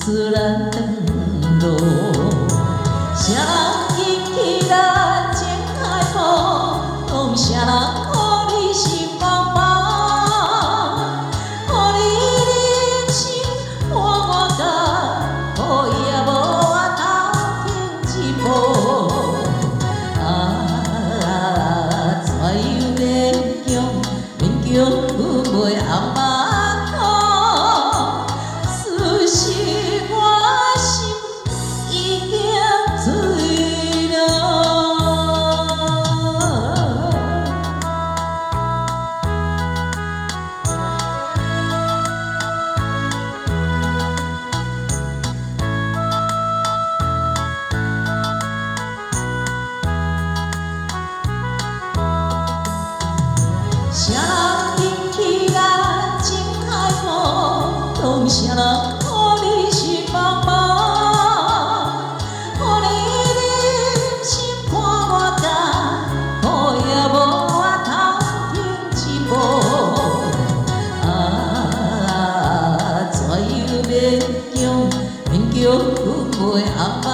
自然路，谁人记起咱情海波，讲谁人予你心茫茫，予你人生伴我到，可也无我头前一步。怎样勉强，勉强阮袂红目眶，事实我心已经醉了。谁人引起咱情海波？当谁人予你心茫茫？予你人生伴我到，可也无我头前一步。怎样勉强，勉强阮袂红目